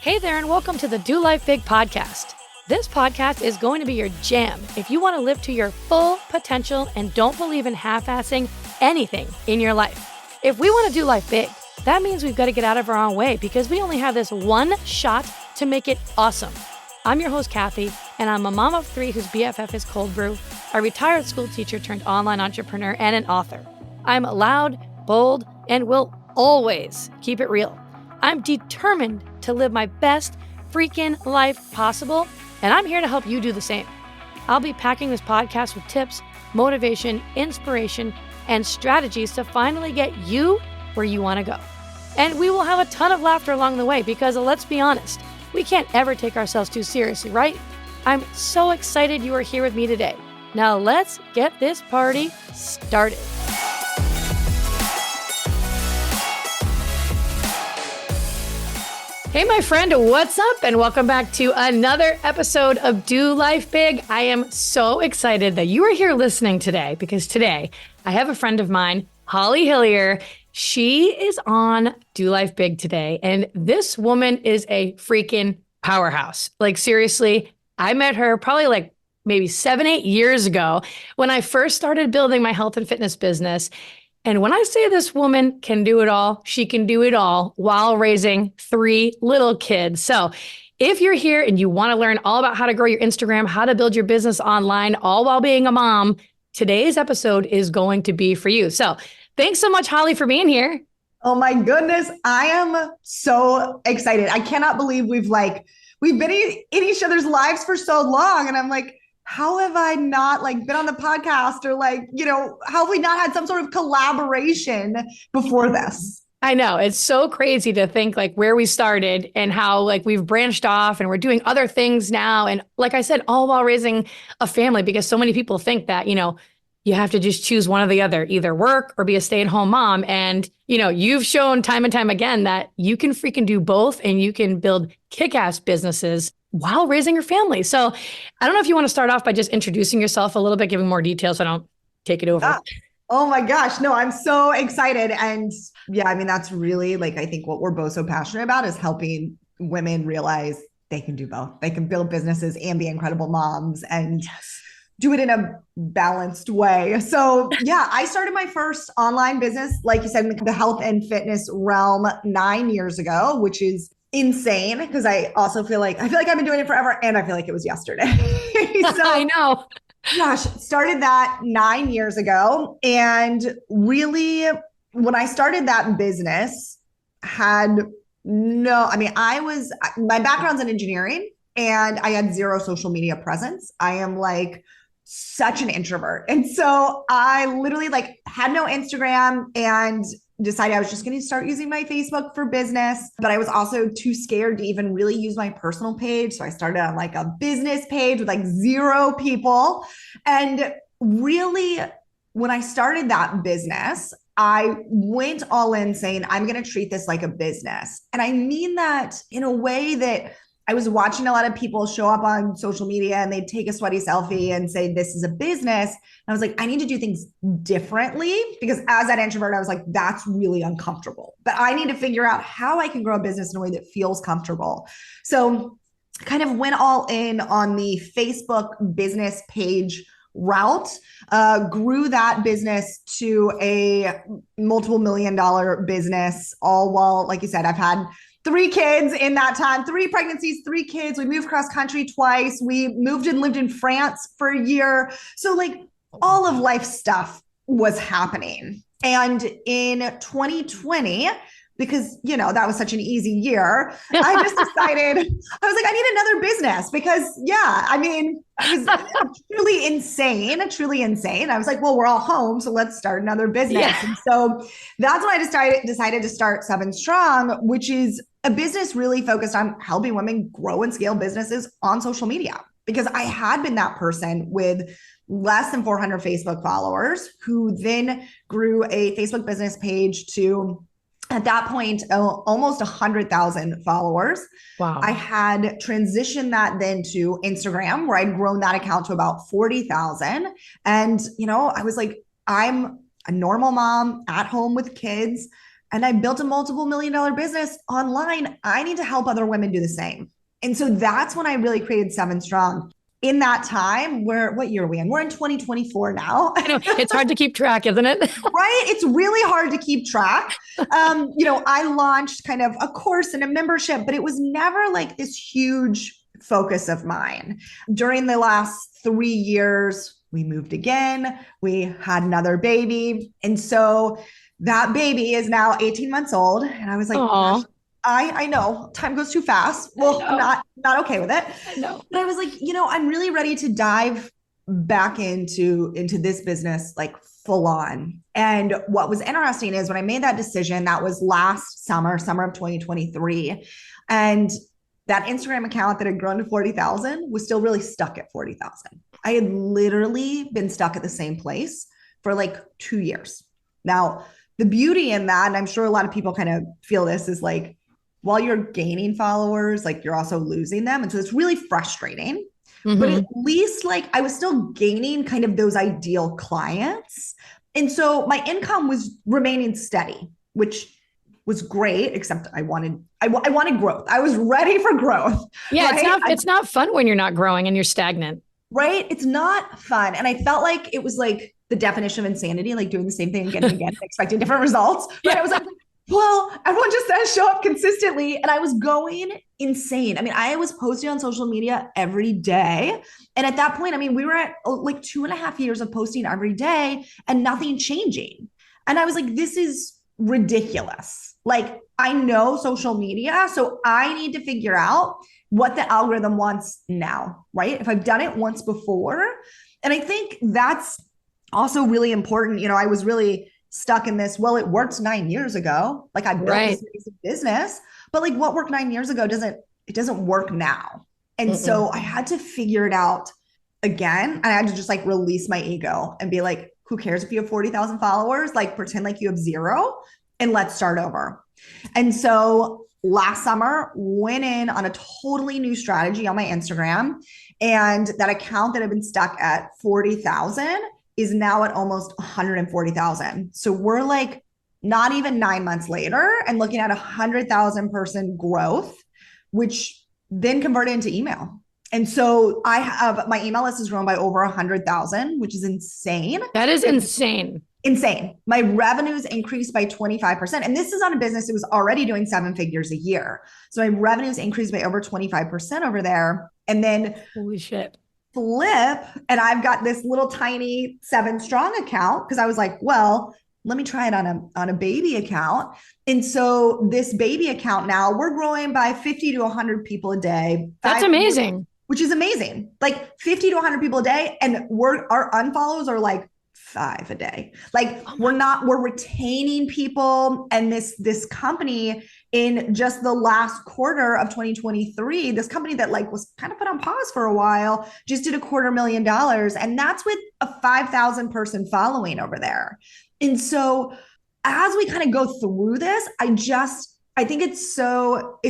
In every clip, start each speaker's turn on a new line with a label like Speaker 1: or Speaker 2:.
Speaker 1: Hey there, and welcome to the Do Life Big podcast. This podcast is going to be your jam if you want to live to your full potential and don't believe in half-assing anything in your life. If we want to do life big, that means we've got to get out of our own way because we only have this one shot to make it awesome. I'm your host, Kathy, and I'm a mom of three whose BFF is cold brew, a retired school teacher turned online entrepreneur, and an author. I'm loud, bold, and will always keep it real. I'm determined to live my best freaking life possible, and I'm here to help you do the same. I'll be packing this podcast with tips, motivation, inspiration, and strategies to finally get you where you want to go. And we will have a ton of laughter along the way because, let's be honest, we can't ever take ourselves too seriously, right? I'm so excited you are here with me today. Now let's get this party started. Hey, my friend, what's up? And welcome back to another episode of Do Life Big. I am so excited that you are here listening today because today I have a friend of mine, Holly Hillyer. She is on Do Life Big today, and this woman is a freaking powerhouse. Like, seriously, I met her probably maybe 7-8 years ago when I first started building my health and fitness business. And when I say this woman can do it all, she can do it all while raising 3 little kids. So if you're here and you want to learn all about how to grow your Instagram, how to build your business online, all while being a mom, today's episode is going to be for you. So thanks so much, Holly, for being here.
Speaker 2: Oh my goodness. I am so excited. I cannot believe we've been in each other's lives for so long. And I'm like, how have I not been on the podcast or how have we not had some sort of collaboration before this?
Speaker 1: I know. It's so crazy to think where we started and how we've branched off and we're doing other things now. And like I said, all while raising a family, because so many people think that, you have to just choose one or the other, either work or be a stay-at-home mom. And, you've shown time and time again that you can freaking do both and you can build kick-ass businesses while raising your family. So I don't know if you want to start off by just introducing yourself a little bit, giving more details so I don't take it over.
Speaker 2: Oh my gosh. No, I'm so excited. And yeah, I mean, that's really I think what we're both so passionate about is helping women realize they can do both. They can build businesses and be incredible moms and do it in a balanced way. So yeah, I started my first online business, like you said, in the health and fitness realm 9 years ago, which is insane because I feel like I've been doing it forever and I feel like it was yesterday.
Speaker 1: So, I know.
Speaker 2: Gosh, started that 9 years ago. And really, when I started that business, my background's in engineering and I had zero social media presence. I am such an introvert. And so I literally had no Instagram and decided I was just going to start using my Facebook for business, but I was also too scared to even really use my personal page. So I started on a business page with 0 people. And really, when I started that business, I went all in saying, I'm going to treat this like a business. And I mean that in a way that I was watching a lot of people show up on social media and they'd take a sweaty selfie and say, this is a business. And I was like, I need to do things differently because as that introvert, I was like, that's really uncomfortable, but I need to figure out how I can grow a business in a way that feels comfortable. So I kind of went all in on the Facebook business page route, grew that business to a multiple $1 million business, all while, like you said, I've had 3 kids in that time, 3 pregnancies, 3 kids. We moved cross country twice. We moved and lived in France for a year. So all of life stuff was happening. And in 2020, because, that was such an easy year, I just decided, I was like, I need another business because it was truly insane. I was like, well, we're all home, so let's start another business. Yeah. And so that's when I decided to start 7 Strong, which is a business really focused on helping women grow and scale businesses on social media. Because I had been that person with less than 400 Facebook followers who then grew a Facebook business page to, at that point, almost 100,000 followers.
Speaker 1: Wow.
Speaker 2: I had transitioned that then to Instagram, where I'd grown that account to about 40,000. And, I was like, I'm a normal mom at home with kids. and I built a multiple $1 million business online. I need to help other women do the same. And so that's when I really created Seven Strong. In that time, what year are we in? We're in 2024 now.
Speaker 1: I know it's hard to keep track, isn't it?
Speaker 2: Right? It's really hard to keep track. I launched kind of a course and a membership, but it was never like this huge focus of mine. During the last 3 years, we moved again. We had another baby. And so that baby is now 18 months old. And I was like, gosh, I know time goes too fast. Well, I'm not okay with it.
Speaker 1: I know.
Speaker 2: But I was like, I'm really ready to dive back into this business, like full on. And what was interesting is when I made that decision, that was last summer of 2023. And that Instagram account that had grown to 40,000 was still really stuck at 40,000. I had literally been stuck at the same place for like 2 years. Now, the beauty in that, and I'm sure a lot of people kind of feel this, is like, while you're gaining followers, like you're also losing them. And so it's really frustrating. Mm-hmm. But at least like I was still gaining kind of those ideal clients. And so my income was remaining steady, which was great, except I wanted growth. I was ready for growth.
Speaker 1: Yeah, right? It's not fun when you're not growing and you're stagnant.
Speaker 2: Right? It's not fun. And I felt like it was like the definition of insanity, like doing the same thing again and again, expecting different results. But yeah. I was like, well, everyone just says show up consistently. And I was going insane. I mean, I was posting on social media every day. And at that point, I mean, we were at like 2.5 years of posting every day and nothing changing. And I was like, this is ridiculous. Like, I know social media, so I need to figure out what the algorithm wants now, right? If I've done it once before. And I think that's also really important. I was really stuck in this. Well, it worked 9 years ago. Like I built this amazing business, but like what worked 9 years ago doesn't work now. And so I had to figure it out again. And I had to just like release my ego and be like, who cares if you have 40,000 followers? Like pretend like you have 0 and let's start over. And so last summer went in on a totally new strategy on my Instagram, and that account that had been stuck at 40,000 is now at almost 140,000. So we're like not even 9 months later and looking at 100,000 person growth, which then converted into email. And so I have my email list has grown by over 100,000, which is insane.
Speaker 1: That is insane.
Speaker 2: Insane. My revenues increased by 25%. And this is on a business that was already doing 7 figures a year. So my revenues increased by over 25% over there. And then
Speaker 1: holy shit.
Speaker 2: Flip, and I've got this little tiny 7 Strong account because I was like, well, let me try it on a baby account. And so this baby account now, we're growing by 50 to 100 people a day.
Speaker 1: That's amazing.
Speaker 2: Which is amazing. Like 50 to 100 people a day. And our unfollows are like 5 a day. Like we're retaining people. And this company in just the last quarter of 2023, this company that like was kind of put on pause for a while, just did $250,000. And that's with a 5,000 person following over there. And so as we kind of go through this, I think it's so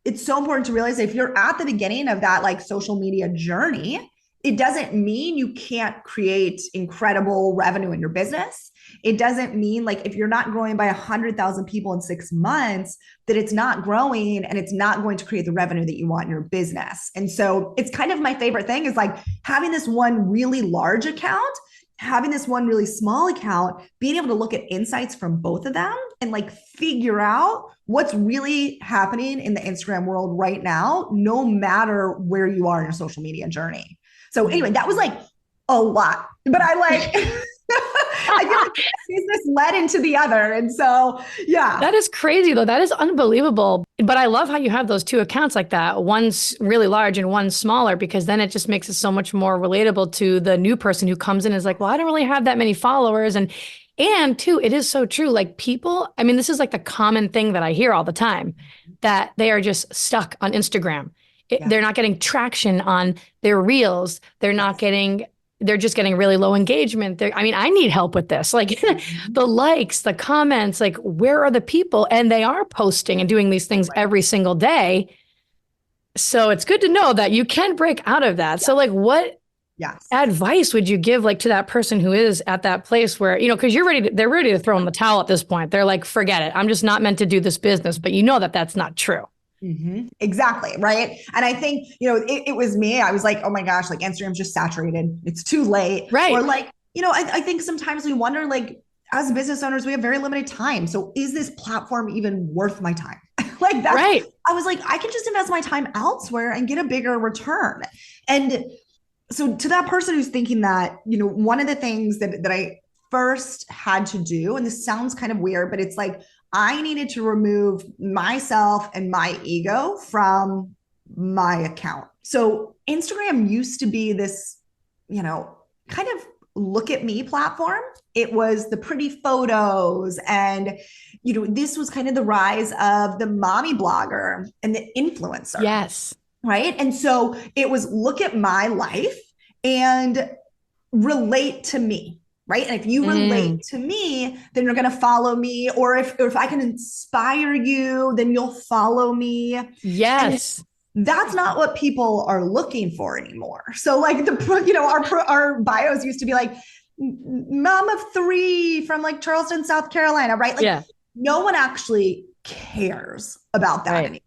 Speaker 2: important to realize that if you're at the beginning of that like social media journey, it doesn't mean you can't create incredible revenue in your business. It doesn't mean like if you're not growing by 100,000 people in 6 months, that it's not growing and it's not going to create the revenue that you want in your business. And so it's kind of my favorite thing is like having this one really large account, having this one really small account, being able to look at insights from both of them and like figure out what's really happening in the Instagram world right now, no matter where you are in your social media journey. So anyway, that was like a lot, but I like, I feel like business led into the other. And so, yeah.
Speaker 1: That is crazy though. That is unbelievable. But I love how you have those 2 accounts like that. One's really large and one's smaller, because then it just makes it so much more relatable to the new person who comes in and is like, well, I don't really have that many followers. And 2, it is so true. Like people, I mean, this is like the common thing that I hear all the time, that they are just stuck on Instagram. They're not getting traction on their reels. They're just getting really low engagement. I need help with this. Like the likes, the comments, like where are the people? And they are posting and doing these things every single day. So it's good to know that you can break out of that. So like what
Speaker 2: Yes.
Speaker 1: advice would you give like to that person who is at that place where, because they're ready to throw in the towel at this point. They're like, forget it. I'm just not meant to do this business. But that that's not true.
Speaker 2: Mm-hmm. Exactly. Right. And I think, it was me. I was like, oh my gosh, like Instagram's just saturated. It's too late.
Speaker 1: Right.
Speaker 2: Or like, I think sometimes we wonder, like, as business owners, we have very limited time. So is this platform even worth my time? Like that's
Speaker 1: right.
Speaker 2: I was like, I can just invest my time elsewhere and get a bigger return. And so to that person who's thinking that, one of the things that I first had to do, and this sounds kind of weird, but it's like, I needed to remove myself and my ego from my account. So Instagram used to be this, kind of look at me platform. It was the pretty photos and, this was kind of the rise of the mommy blogger and the influencer.
Speaker 1: Yes.
Speaker 2: Right. And so it was look at my life and relate to me. Right. And if you relate to me, then you're going to follow me. Or if I can inspire you, then you'll follow me.
Speaker 1: Yes.
Speaker 2: And that's not what people are looking for anymore. So like our bios used to be like mom of 3 from like Charleston, South Carolina. Right. Like no one actually cares about that anymore.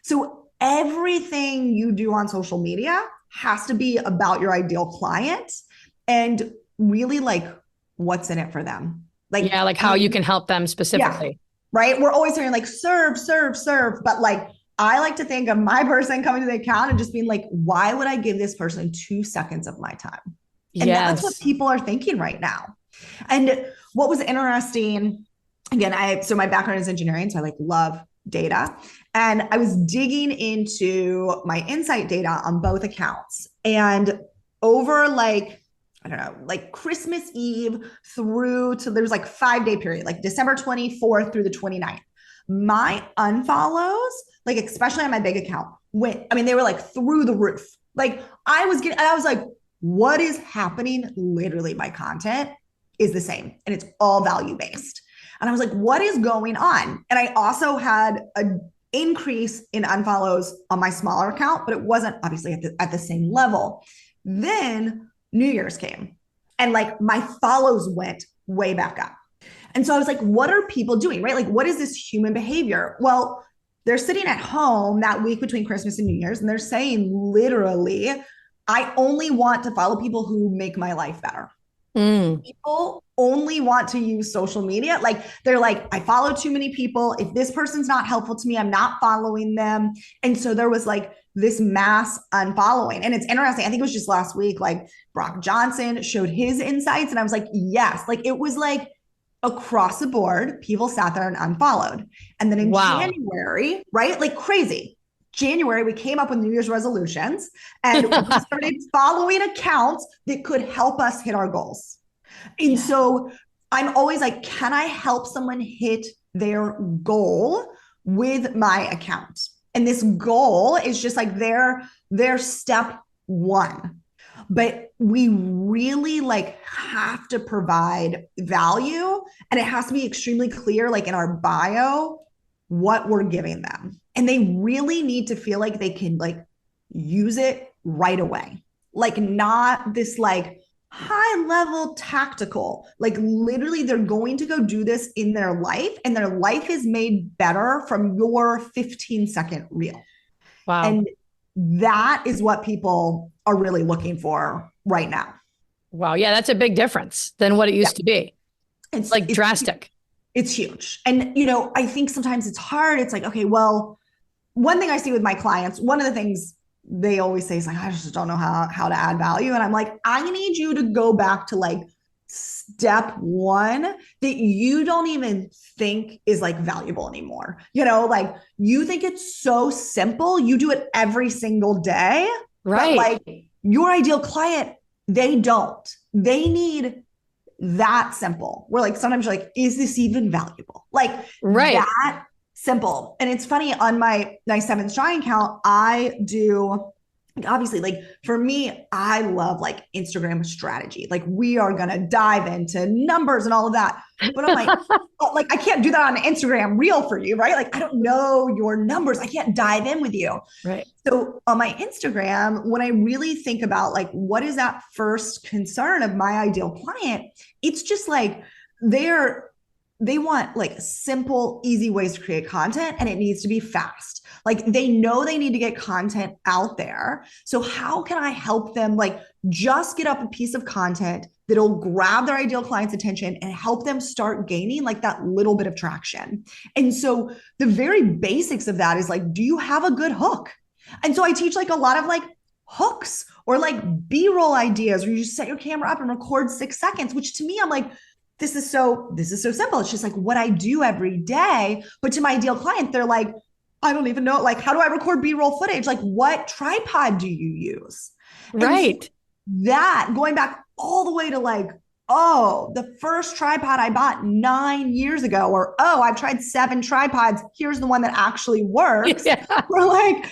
Speaker 2: So everything you do on social media has to be about your ideal client and really like what's in it for them. Like,
Speaker 1: like how you can help them specifically.
Speaker 2: Yeah, right. We're always hearing like serve. But like, I like to think of my person coming to the account and just being like, why would I give this person 2 seconds of my time? And that's what people are thinking right now. And what was interesting, again, so my background is engineering, so I like love data. And I was digging into my insight data on both accounts. And over like, I don't know, like Christmas Eve through to there's like 5-day period, like December 24th through the 29th. My unfollows, like especially on my big account, they were like through the roof. Like I was like, what is happening? Literally my content is the same and it's all value-based. And I was like, what is going on? And I also had an increase in unfollows on my smaller account, but it wasn't obviously at the same level. Then New Year's came and like my follows went way back up. And so I was like, what are people doing, right? Like, what is this human behavior? Well, they're sitting at home that week between Christmas and New Year's, and they're saying literally, I only want to follow people who make my life better. People only want to use social media. Like they're like, I follow too many people. If this person's not helpful to me, I'm not following them. And so there was like this mass unfollowing. And it's interesting. I think it was just last week, like Brock Johnson showed his insights. And I was like, yes, like it was like across the board, people sat there and unfollowed. And then in January, right? Like crazy. January, we came up with New Year's resolutions and we started following accounts that could help us hit our goals. And so I'm always like, can I help someone hit their goal with my account? And this goal is just like their step 1. But we really like have to provide value, and it has to be extremely clear, like in our bio, what we're giving them. And they really need to feel like they can like use it right away. Like not this like high level tactical, like literally they're going to go do this in their life and their life is made better from your 15-second reel.
Speaker 1: Wow.
Speaker 2: And that is what people are really looking for right now.
Speaker 1: Wow. Yeah, that's a big difference than what it used to be. It's like drastic.
Speaker 2: It's huge. And, I think sometimes it's hard. It's like, okay, well, one thing I see with my clients, one of the things they always say is like, I just don't know how to add value. And I'm like, I need you to go back to like step 1 that you don't even think is like valuable anymore. Like you think it's so simple. You do it every single day. Right. But like your ideal client, they don't. They need that simple. We're like, sometimes you're like, is this even valuable? Like that simple. And it's funny, on my 7 Strong account, I do obviously, like for me, I love like Instagram strategy. Like we are going to dive into numbers and all of that. But I'm like, oh, like I can't do that on Instagram reel for you, right? Like I don't know your numbers. I can't dive in with you.
Speaker 1: Right.
Speaker 2: So on my Instagram, when I really think about like what is that first concern of my ideal client, it's just like they're they want like simple, easy ways to create content, and it needs to be fast. Like they know they need to get content out there. So how can I help them like just get up a piece of content that'll grab their ideal client's attention and help them start gaining like that little bit of traction? And so the very basics of that is like, do you have a good hook? And so I teach like a lot of like hooks or like B-roll ideas where you just set your camera up and record 6 seconds, which to me, I'm like, this is so simple. It's just like what I do every day. But to my ideal client, they're like, I don't even know. Like, how do I record B-roll footage? Like, what tripod do you use? And
Speaker 1: Right.
Speaker 2: that going back all the way to like, oh, the first tripod I bought 9 years ago, or oh, I've tried 7 tripods. Here's the one that actually works.
Speaker 1: Yeah.
Speaker 2: We're like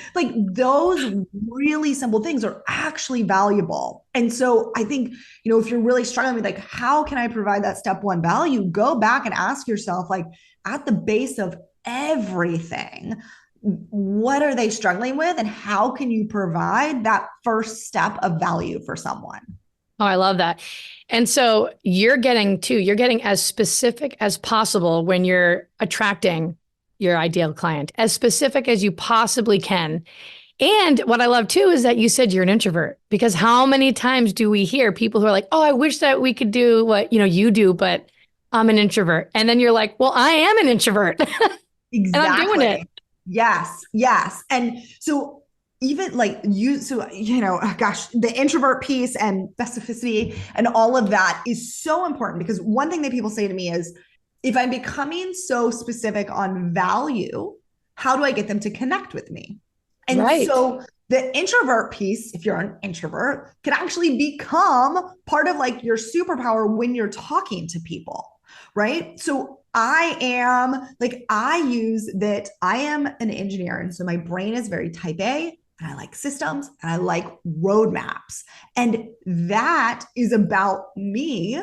Speaker 2: those really simple things are actually valuable. And so I think, if you're really struggling with like, how can I provide that step one value? Go back and ask yourself, like, at the base of everything, what are they struggling with? And how can you provide that first step of value for someone?
Speaker 1: Oh, I love that. And so you're getting as specific as possible when you're attracting your ideal client, as specific as you possibly can. And what I love too is that you said you're an introvert, because how many times do we hear people who are like, oh, I wish that we could do what, you do, but I'm an introvert. And then you're like, well, I am an introvert and I'm doing
Speaker 2: Exactly.
Speaker 1: it.
Speaker 2: Yes. Yes. And so even like gosh, the introvert piece and specificity and all of that is so important, because one thing that people say to me is, if I'm becoming so specific on value, how do I get them to connect with me? And
Speaker 1: Right.
Speaker 2: so the introvert piece, if you're an introvert, can actually become part of like your superpower when you're talking to people, right? So I use that I am an engineer. And so my brain is very type A, and I like systems and I like roadmaps. And that is about me,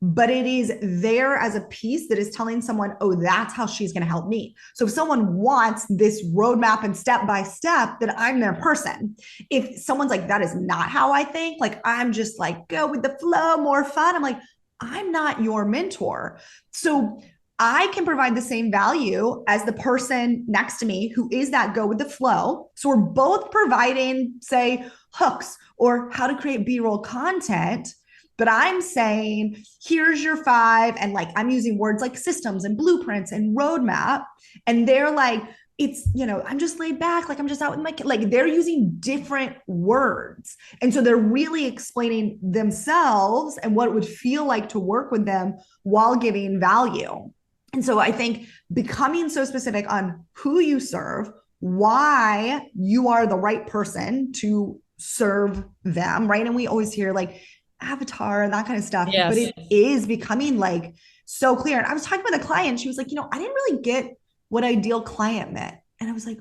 Speaker 2: but it is there as a piece that is telling someone, oh, that's how she's going to help me. So if someone wants this roadmap and step by step, that I'm their person. If someone's like, that is not how I think, like, I'm just like, go with the flow, more fun, I'm like, I'm not your mentor. So I can provide the same value as the person next to me who is that go with the flow. So we're both providing, say, hooks or how to create B-roll content. But I'm saying, here's your 5. And like, I'm using words like systems and blueprints and roadmap. And they're like, it's, I'm just laid back. Like I'm just out with my kid. Like they're using different words. And so they're really explaining themselves and what it would feel like to work with them while giving value. And so I think becoming so specific on who you serve, why you are the right person to serve them, right? And we always hear like avatar and that kind of stuff, but
Speaker 1: Yes.
Speaker 2: it is becoming like so clear. And I was talking with a client, she was like, I didn't really get what ideal client meant. And I was like,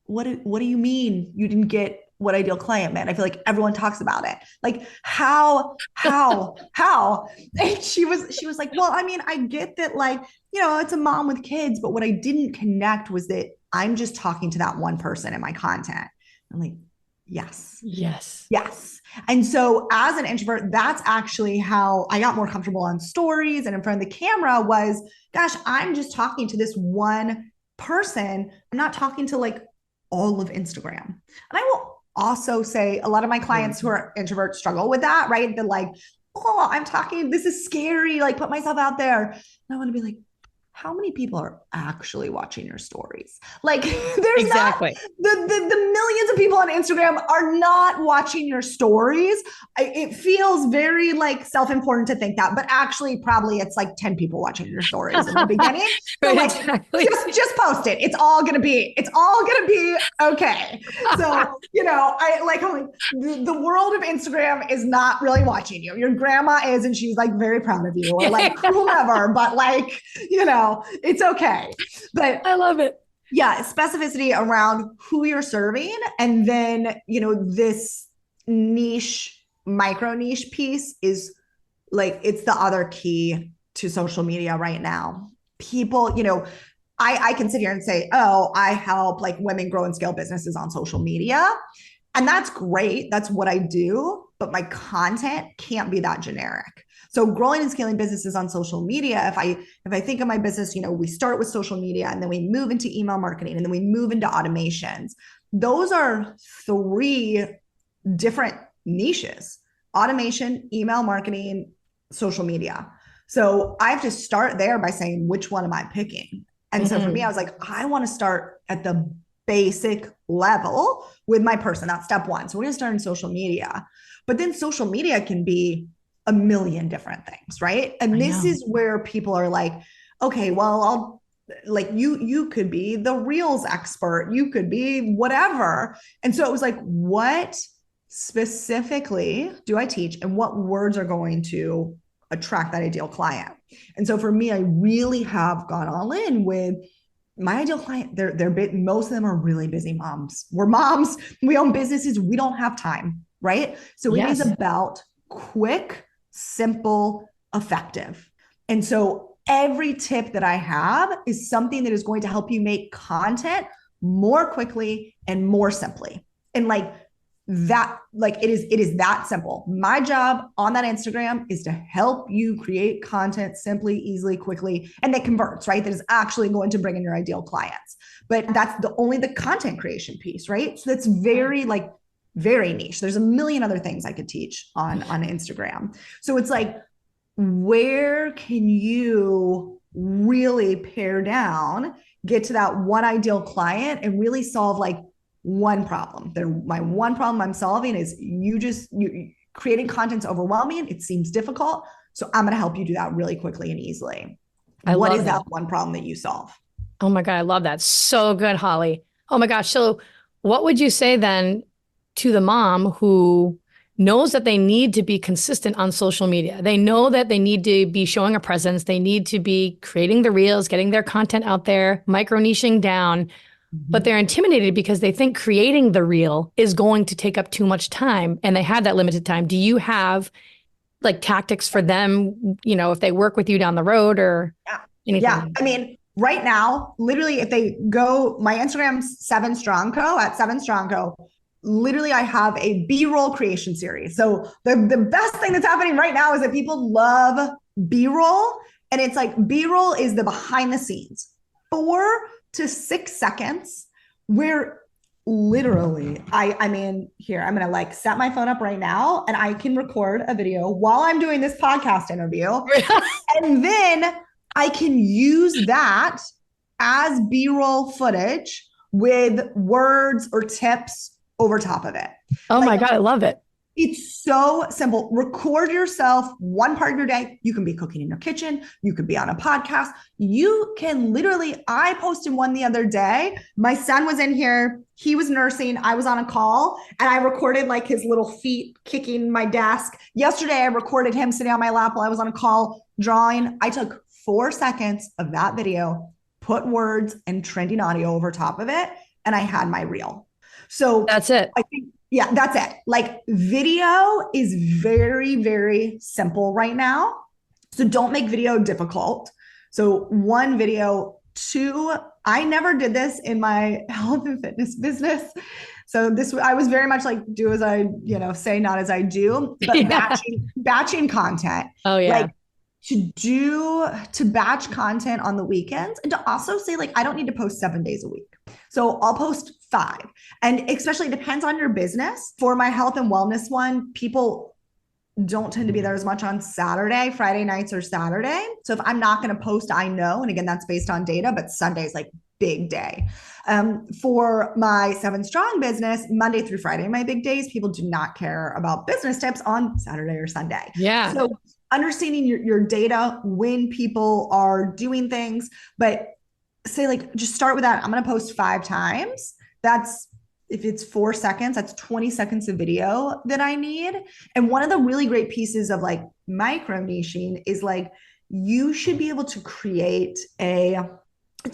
Speaker 2: what do you mean you didn't get what ideal client meant? I feel like everyone talks about it. Like how? And she was like, well, I mean, I get that, like, it's a mom with kids, but what I didn't connect was that I'm just talking to that one person in my content. I'm like, yes.
Speaker 1: Yes.
Speaker 2: Yes. And so as an introvert, that's actually how I got more comfortable on stories and in front of the camera was, gosh, I'm just talking to this one person. I'm not talking to like all of Instagram. And I will also say a lot of my clients who are introverts struggle with that, right? They're like, oh, I'm talking, this is scary, like put myself out there. And I want to be like, how many people are actually watching your stories? Like there's
Speaker 1: Exactly.
Speaker 2: not the millions of people on Instagram are not watching your stories. It feels very like self-important to think that, but actually probably it's like 10 people watching your stories in the beginning. So
Speaker 1: Right,
Speaker 2: like
Speaker 1: exactly.
Speaker 2: just post it. It's all gonna be okay. So, I'm like the world of Instagram is not really watching you. Your grandma is, and she's like very proud of you, or like whomever, but like, it's okay. But
Speaker 1: I love it.
Speaker 2: Yeah, specificity around who you're serving. And then, this niche, micro niche piece is like, it's the other key to social media right now. People, I can sit here and say, oh, I help like women grow and scale businesses on social media. And that's great. That's what I do. But my content can't be that generic. So growing and scaling businesses on social media, if I think of my business, we start with social media and then we move into email marketing and then we move into automations. Those are three different niches: automation, email marketing, social media. So I have to start there by saying, which one am I picking? And so for me, I was like, I want to start at the basic level with my person. That's step one. So we're going to start in social media. But then social media can be a million different things, right? And this is where people are like, okay, well, I'll like you could be the reels expert, you could be whatever. And so it was like, what specifically do I teach and what words are going to attract that ideal client? And so for me, I really have gone all in with my ideal client. Most of them are really busy moms. We're moms, we own businesses, we don't have time, right? So it is about quick, simple, effective. And so every tip that I have is something that is going to help you make content more quickly and more simply. And like that, like it is that simple. My job on that Instagram is to help you create content simply, easily, quickly, and that converts, right? That is actually going to bring in your ideal clients. But that's only the content creation piece, right? So that's very niche. There's a million other things I could teach on Instagram. So it's like, where can you really pare down, get to that one ideal client and really solve like one problem? My one problem I'm solving is you creating content's overwhelming. It seems difficult. So I'm going to help you do that really quickly and easily. What is that one problem that you solve?
Speaker 1: Oh my God, I love that. So good, Holly. Oh my gosh. So what would you say then to the mom who knows that they need to be consistent on social media? They know that they need to be showing a presence. They need to be creating the reels, getting their content out there, micro niching down, but they're intimidated because they think creating the reel is going to take up too much time and they have that limited time. Do you have like tactics for them, if they work with you down the road or anything?
Speaker 2: Yeah. I mean, right now, literally, if they go, my Instagram's sevenstrongco at sevenstrongco. Literally, I have a B-roll creation series. So the best thing that's happening right now is that people love B-roll. And it's like B-roll is the behind the scenes, 4 to 6 seconds where literally, I mean, here, I'm going to like set my phone up right now and I can record a video while I'm doing this podcast interview. And then I can use that as B-roll footage with words or tips over top of it.
Speaker 1: Oh my God, I love it.
Speaker 2: It's so simple. Record yourself one part of your day. You can be cooking in your kitchen. You could be on a podcast. You can literally, I posted one the other day. My son was in here. He was nursing. I was on a call and I recorded like his little feet kicking my desk. Yesterday, I recorded him sitting on my lap while I was on a call drawing. I took 4 seconds of that video, put words and trending audio over top of it, and I had my reel. So
Speaker 1: that's it.
Speaker 2: I think, yeah, that's it. Like video is very, very simple right now. So don't make video difficult. So 1 video, 2, I never did this in my health and fitness business. So I was very much like, do as I, say, not as I do, but batching content.
Speaker 1: Oh yeah.
Speaker 2: Like to batch content on the weekends and to also say like, I don't need to post 7 days a week. So I'll post 5. And especially depends on your business. For my health and wellness one, people don't tend to be there as much on Saturday, Friday nights or Saturday. So if I'm not going to post, I know, and again, that's based on data, but Sunday is like big day. For my 7 Strong business, Monday through Friday, my big days, people do not care about business tips on Saturday or Sunday.
Speaker 1: Yeah.
Speaker 2: So understanding your data when people are doing things, but say like, just start with that. I'm going to post 5 times. That's, if it's 4 seconds, that's 20 seconds of video that I need. And one of the really great pieces of like micro niching is like, you should be able to create a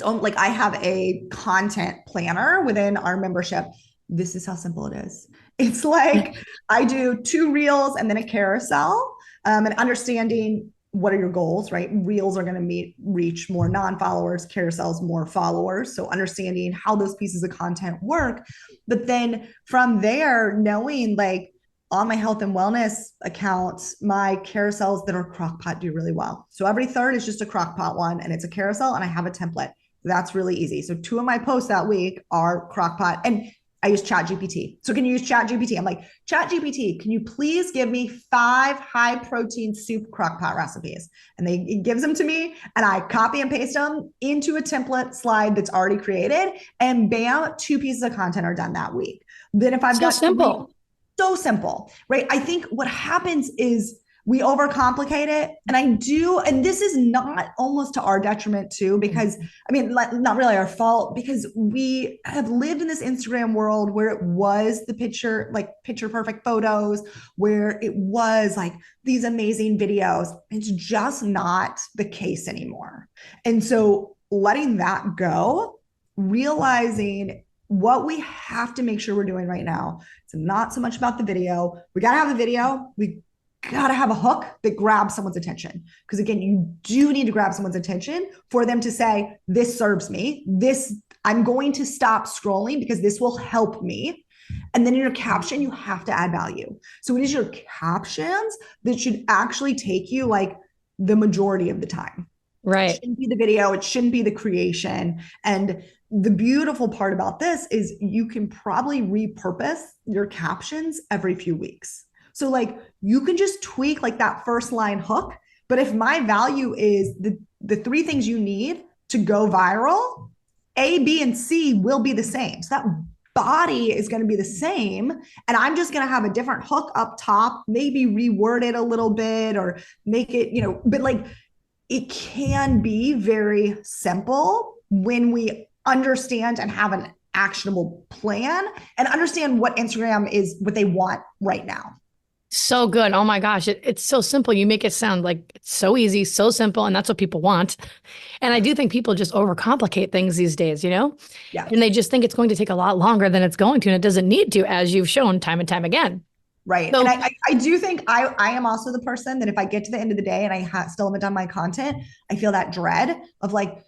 Speaker 2: like I have a content planner within our membership. This is how simple it is. It's like I do 2 reels and then a carousel, and understanding what are your goals, right? Reels are going to reach more non-followers, carousels more followers. So understanding how those pieces of content work. But then from there, knowing like on my health and wellness accounts, my carousels that are crockpot do really well. So every third is just a crockpot one and it's a carousel and I have a template. That's really easy. So 2 of my posts that week are crockpot, and I use Chat GPT. So can you use Chat GPT? I'm like, Chat GPT, can you please give me 5 high protein soup crockpot recipes? And it gives them to me and I copy and paste them into a template slide that's already created, and bam, 2 pieces of content are done that week. Then if I've
Speaker 1: So
Speaker 2: got
Speaker 1: simple.
Speaker 2: so simple, right? I think what happens is we overcomplicate it. And this is not almost to our detriment too, because I mean, not really our fault, because we have lived in this Instagram world where it was the picture perfect photos, where it was like these amazing videos. It's just not the case anymore. And so letting that go, realizing what we have to make sure we're doing right now, it's not so much about the video. We got to have the video. We got to have a hook that grabs someone's attention. Because again, you do need to grab someone's attention for them to say, this serves me. I'm going to stop scrolling because this will help me. And then in your caption, you have to add value. So it is your captions that should actually take you like the majority of the time.
Speaker 1: Right.
Speaker 2: It shouldn't be the video. It shouldn't be the creation. And the beautiful part about this is you can probably repurpose your captions every few weeks. So like you can just tweak like that first line hook. But if my value is the 3 things you need to go viral, A, B, and C will be the same. So that body is going to be the same. And I'm just going to have a different hook up top, maybe reword it a little bit or make it, but like it can be very simple when we understand and have an actionable plan and understand what Instagram is, what they want right now.
Speaker 1: So good. Oh my gosh. It's so simple. You make it sound like it's so easy, so simple. And that's what people want. And I do think people just overcomplicate things these days, Yeah. And they just think it's going to take a lot longer than it's going to. And it doesn't need to, as you've shown time and time again.
Speaker 2: Right. So, and I do think I am also the person that if I get to the end of the day and I still haven't done my content, I feel that dread of like,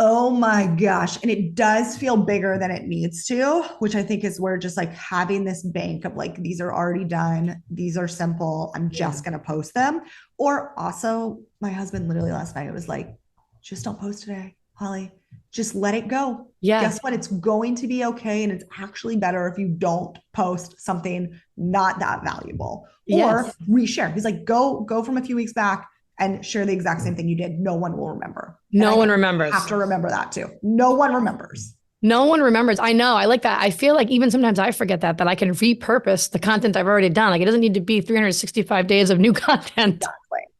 Speaker 2: oh my gosh. And it does feel bigger than it needs to, which I think is where just like having this bank of like, these are already done. These are simple. I'm just going to post them. Or also my husband literally last night was like, just don't post today, Holly. Just let it go.
Speaker 1: Yeah.
Speaker 2: Guess what? It's going to be okay. And it's actually better if you don't post something not that valuable or reshare. He's like, go from a few weeks back and share the exact same thing you did. No one will remember.
Speaker 1: No one remembers.
Speaker 2: Have to remember that too. No one remembers.
Speaker 1: No one remembers. I know. I like that. I feel like even sometimes I forget that I can repurpose the content I've already done. Like it doesn't need to be 365 days of new content.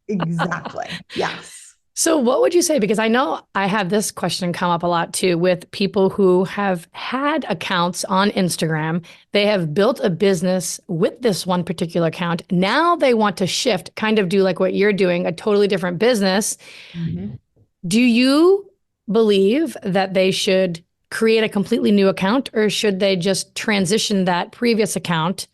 Speaker 2: Exactly. Yes.
Speaker 1: So what would you say? Because I know I have this question come up a lot too with people who have had accounts on Instagram. They have built a business with this one particular account. Now they want to shift, kind of do like what you're doing, a totally different business. Mm-hmm. Do you believe that they should create a completely new account, or should they just transition that previous account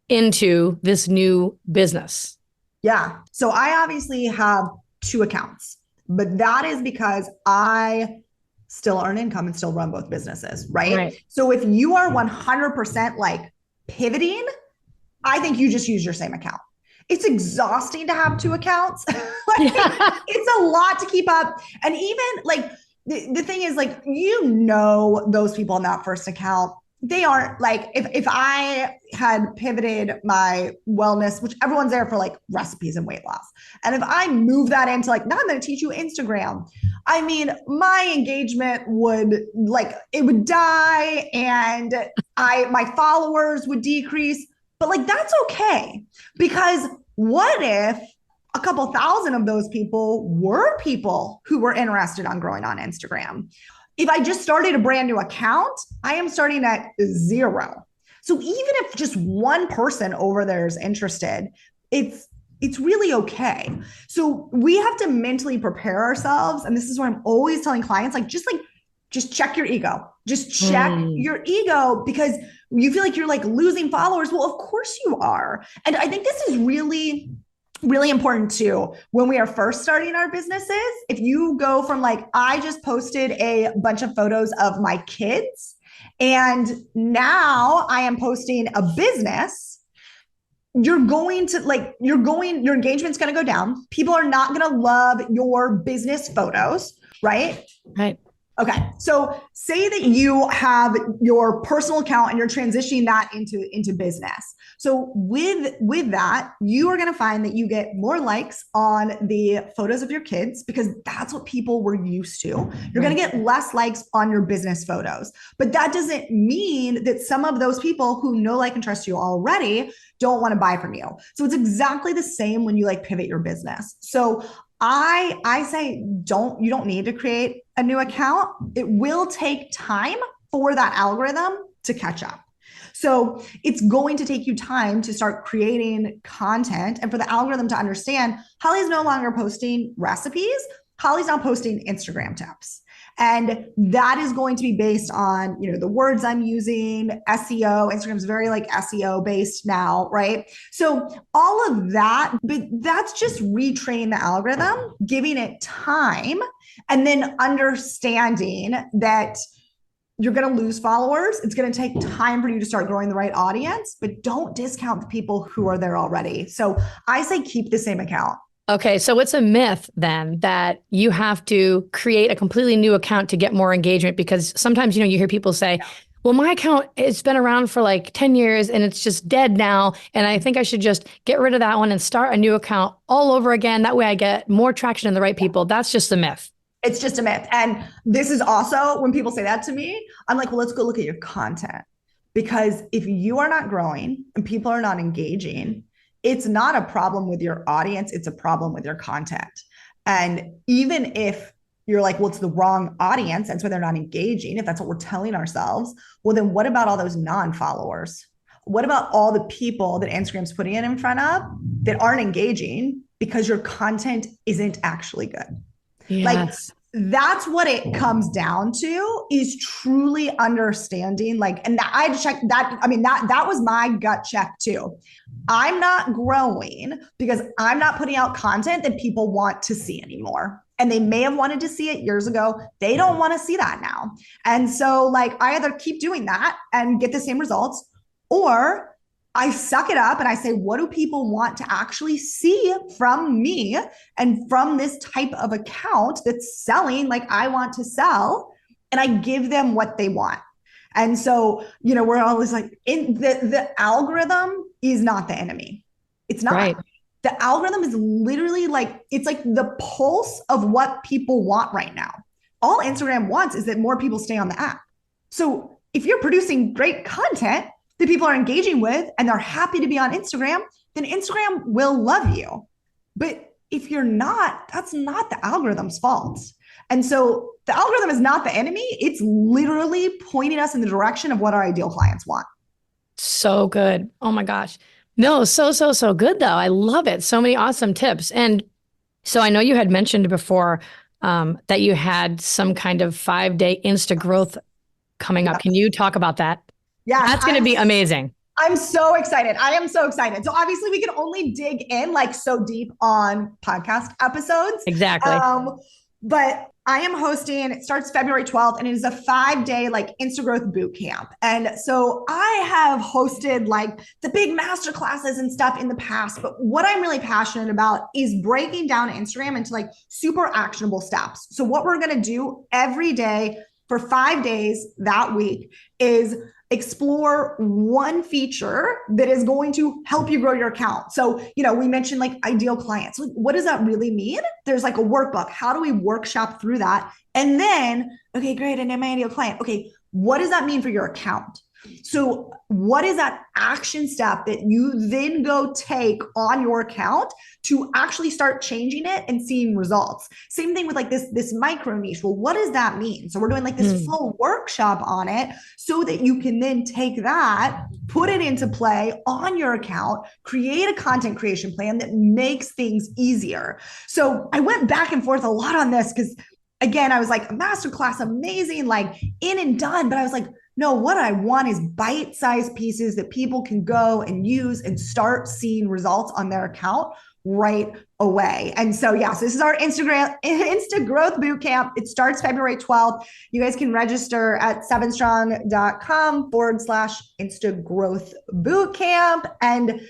Speaker 1: into this new business?
Speaker 2: Yeah. So I obviously have 2 accounts. But that is because I still earn income and still run both businesses, right? So if you are 100% like pivoting, I think you just use your same account. It's exhausting to have 2 accounts. It's a lot to keep up. And even like the thing is like, those people in that first account, they aren't like, if I had pivoted my wellness, which everyone's there for like recipes and weight loss. And if I move that into like, now I'm going to teach you Instagram. I mean, my engagement would die and my followers would decrease, but like, that's okay. Because what if a couple thousand of those people were people who were interested on growing on Instagram? If I just started a brand new account, I am starting at 0. So even if just one person over there is interested, it's really okay. So we have to mentally prepare ourselves. And this is what I'm always telling clients, like, just like just check your ego. Just check your ego, because you feel like you're like losing followers. Well, of course you are. And I think this is really, really important too. When we are first starting our businesses, if you go from like, I just posted a bunch of photos of my kids, and now I am posting a business, you're going to like, your engagement's going to go down. People are not going to love your business photos, right?
Speaker 1: Right.
Speaker 2: Okay. So say that you have your personal account and you're transitioning that into business. So with that, you are going to find that you get more likes on the photos of your kids, because that's what people were used to. You're going to get less likes on your business photos, but that doesn't mean that some of those people who know, like, and trust you already don't want to buy from you. So it's exactly the same when you like pivot your business. So I say you don't need to create a new account. It will take time for that algorithm to catch up. So it's going to take you time to start creating content and for the algorithm to understand Holly's no longer posting recipes. Holly's now posting Instagram tips. And that is going to be based on, the words I'm using, SEO. Instagram's very like SEO based now, right? So all of that, but that's just retraining the algorithm, giving it time, and then understanding that you're going to lose followers. It's going to take time for you to start growing the right audience, but don't discount the people who are there already. So I say keep the same account.
Speaker 1: Okay, so it's a myth then that you have to create a completely new account to get more engagement, because sometimes, you hear people say, well, my account, it's been around for like 10 years and it's just dead now. And I think I should just get rid of that one and start a new account all over again. That way I get more traction in the right people. That's just a myth.
Speaker 2: It's just a myth. And this is also, when people say that to me, I'm like, well, let's go look at your content. Because if you are not growing and people are not engaging, it's not a problem with your audience. It's a problem with your content. And even if you're like, well, it's the wrong audience, that's why they're not engaging, if that's what we're telling ourselves, well, then what about all those non-followers? What about all the people that Instagram's putting it in front of that aren't engaging because your content isn't actually good?
Speaker 1: Yes.
Speaker 2: Like, that's what it comes down to, is truly understanding, like, and that I had to check that. I mean, that was my gut check too. I'm not growing because I'm not putting out content that people want to see anymore. And they may have wanted to see it years ago. They don't want to see that now. And so like, I either keep doing that and get the same results, or I suck it up and I say, what do people want to actually see from me and from this type of account that's selling like I want to sell? And I give them what they want. And so, we're always like, the algorithm is not the enemy. It's not. Right. The algorithm is literally like, it's like the pulse of what people want right now. All Instagram wants is that more people stay on the app. So if you're producing great content that people are engaging with and they're happy to be on Instagram, then Instagram will love you. But if you're not, that's not the algorithm's fault. And so the algorithm is not the enemy. It's literally pointing us in the direction of what our ideal clients want.
Speaker 1: So good. Oh my gosh. No, so good though. I love it. So many awesome tips. And so I know you had mentioned before that you had some kind of 5-day Insta growth coming up. Can you talk about that?
Speaker 2: Yeah,
Speaker 1: that's going to be amazing.
Speaker 2: I'm so excited. I am so excited. So obviously we can only dig in like so deep on podcast episodes.
Speaker 1: Exactly.
Speaker 2: But I am hosting, it starts February 12th, and it is a 5-day like Insta growth boot camp. And so I have hosted like the big master classes and stuff in the past, but what I'm really passionate about is breaking down Instagram into like super actionable steps. So what we're going to do every day for 5 days that week is explore one feature that is going to help you grow your account. So, we mentioned like ideal clients. What does that really mean? There's like a workbook. How do we workshop through that? And then, okay, great. And am I ideal client? Okay, what does that mean for your account? So what is that action step that you then go take on your account to actually start changing it and seeing results? Same thing with like this micro niche. Well, what does that mean? So we're doing like this full workshop on it so that you can then take that, put it into play on your account, create a content creation plan that makes things easier. So I went back and forth a lot on this because again, I was like, a masterclass, amazing, like in and done. But I was like, no, what I want is bite-sized pieces that people can go and use and start seeing results on their account right away. And so, so this is our Insta Growth Bootcamp. It starts February 12th. You guys can register at sevenstrong.com/Insta Growth Bootcamp. And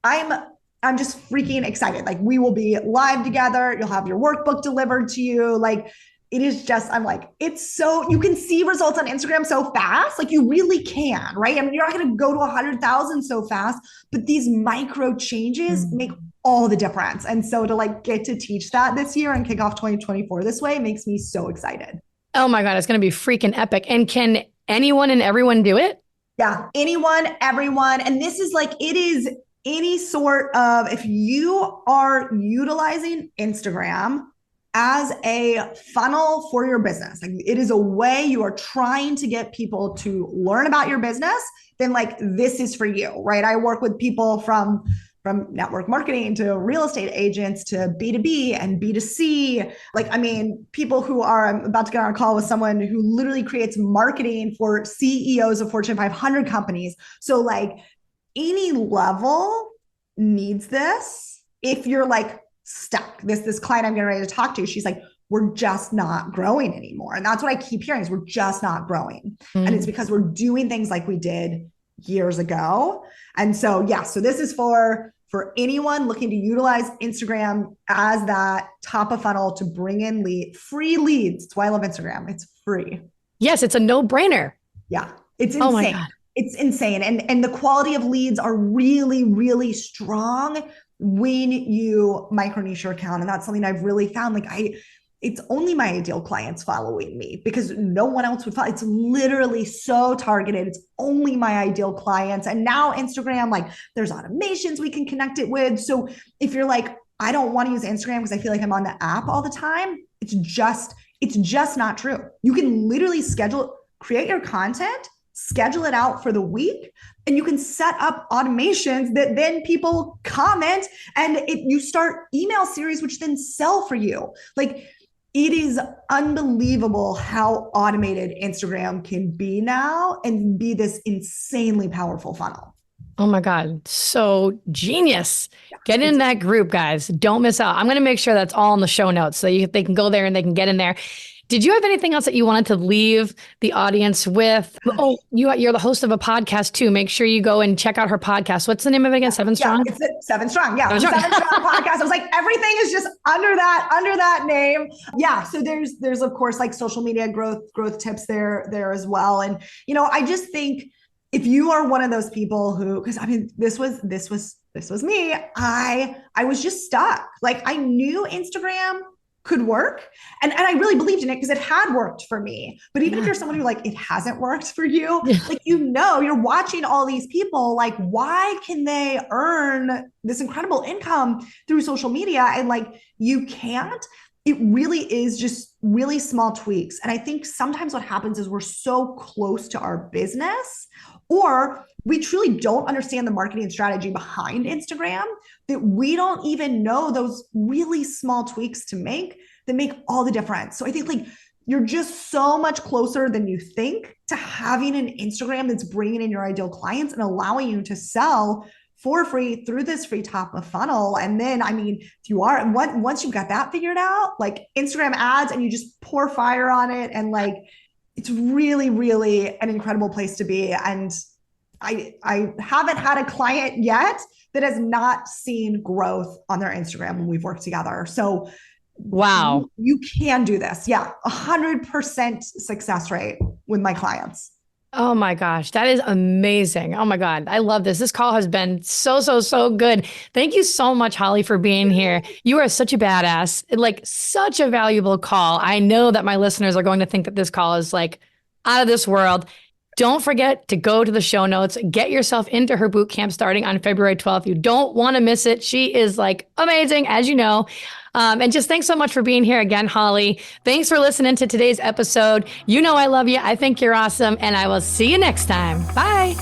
Speaker 2: I'm just freaking excited. Like, we will be live together. You'll have your workbook delivered to you. Like, it is just, I'm like, it's so, you can see results on Instagram so fast. Like, you really can, right? I mean, you're not going to go to 100,000 so fast, but these micro changes make all the difference. And so to like get to teach that this year and kick off 2024 this way makes me so excited.
Speaker 1: Oh my God, it's going to be freaking epic. And can anyone and everyone do it?
Speaker 2: Yeah, anyone, everyone. And this is like, it is any sort of, if you are utilizing Instagram as a funnel for your business, like it is a way you are trying to get people to learn about your business, then like this is for you, right? I work with people from network marketing to real estate agents to B2B and B2C. Like, I mean, people who are, I'm about to get on a call with someone who literally creates marketing for CEOs of Fortune 500 companies. So like any level needs this. If you're like stuck, this client I'm getting ready to talk to, she's like, we're just not growing anymore. And that's what I keep hearing is we're just not growing. And it's because we're doing things like we did years ago. And so, so this is for anyone looking to utilize Instagram as that top of funnel to bring in free leads. That's why I love Instagram. It's free.
Speaker 1: Yes, it's a no-brainer.
Speaker 2: Yeah, it's insane.
Speaker 1: Oh my God.
Speaker 2: It's insane. And the quality of leads are really, really strong when you micro niche your account. And that's something I've really found. Like it's only my ideal clients following me because no one else would follow. It's literally so targeted. It's only my ideal clients. And now Instagram, like there's automations we can connect it with. So if you're like, I don't want to use Instagram because I feel like I'm on the app all the time, it's just not true. You can literally create your content, schedule it out for the week, and you can set up automations that then people comment and you start email series, which then sell for you. Like, it is unbelievable how automated Instagram can be now and be this insanely powerful funnel.
Speaker 1: Oh my God. So genius. Get in that group, guys. Don't miss out. I'm going to make sure that's all in the show notes so they can go there and they can get in there. Did you have anything else that you wanted to leave the audience with? Oh, you're the host of a podcast too. Make sure you go and check out her podcast. What's the name of it again? Seven Strong?
Speaker 2: Yeah, it's Seven Strong. Yeah. Seven Strong podcast. I was like, everything is just under that name. Yeah. So there's of course like social media growth tips there as well. And, I just think if you are one of those people who, because I mean, this was me. I was just stuck. Like I knew Instagram could work. And I really believed in it because it had worked for me. But even if you're someone who like, it hasn't worked for you, like, you're watching all these people, like, why can they earn this incredible income through social media? And like, you can't. It really is just really small tweaks. And I think sometimes what happens is we're so close to our business, or we truly don't understand the marketing strategy behind Instagram that we don't even know those really small tweaks to make that make all the difference. So I think like you're just so much closer than you think to having an Instagram that's bringing in your ideal clients and allowing you to sell for free through this free top of funnel. And then, I mean, if you are, once you've got that figured out, like Instagram ads and you just pour fire on it, and like, it's really, really an incredible place to be. And I haven't had a client yet that has not seen growth on their Instagram when we've worked together. So
Speaker 1: wow,
Speaker 2: you can do this. Yeah. 100% success rate with my clients.
Speaker 1: Oh my gosh, that is amazing. Oh my God, I love this. This call has been so good. Thank you so much, Holly, for being here. You are such a badass, like such a valuable call. I know that my listeners are going to think that this call is like out of this world. Don't forget to go to the show notes, get yourself into her boot camp starting on February 12th. You don't want to miss it. She is like amazing, as you know. And just thanks so much for being here again, Holly. Thanks for listening to today's episode. You know I love you. I think you're awesome. And I will see you next time. Bye.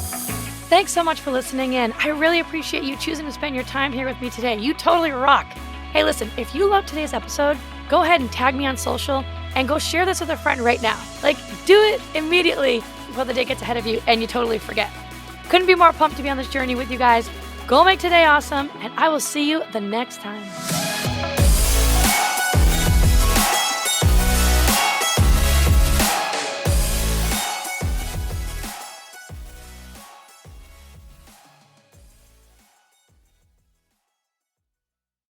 Speaker 1: Thanks so much for listening in. I really appreciate you choosing to spend your time here with me today. You totally rock. Hey, listen, if you loved today's episode, go ahead and tag me on social and go share this with a friend right now. Like, do it immediately before the day gets ahead of you and you totally forget. Couldn't be more pumped to be on this journey with you guys. Go make today awesome, and I will see you the next time.